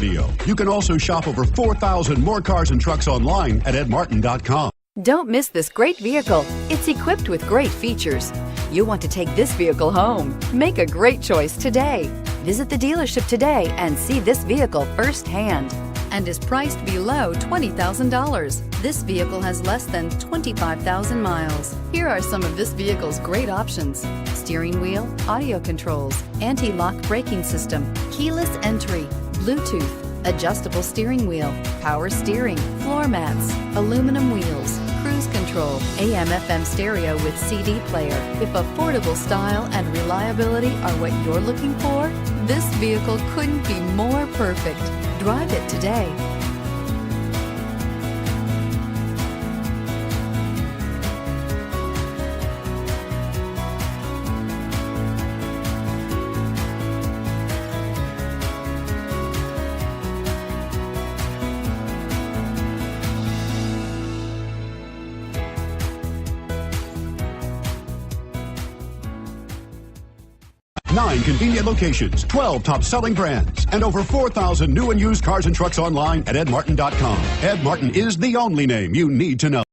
video. You can also shop over 4,000 more cars and trucks online at edmartin.com. Don't miss this great vehicle. It's equipped with great features. You'll want to take this vehicle home. Make a great choice today. Visit the dealership today and see this vehicle firsthand, and is priced below $20,000. This vehicle has less than 25,000 miles. Here are some of this vehicle's great options: steering wheel audio controls, anti-lock braking system, keyless entry, Bluetooth, adjustable steering wheel, power steering, floor mats, aluminum wheels, cruise control, AM/FM stereo with CD player. If affordable style and reliability are what you're looking for, this vehicle couldn't be more perfect. Drive it today. Nine convenient locations, 12 top-selling brands, and over 4,000 new and used cars and trucks online at edmartin.com. Ed Martin is the only name you need to know.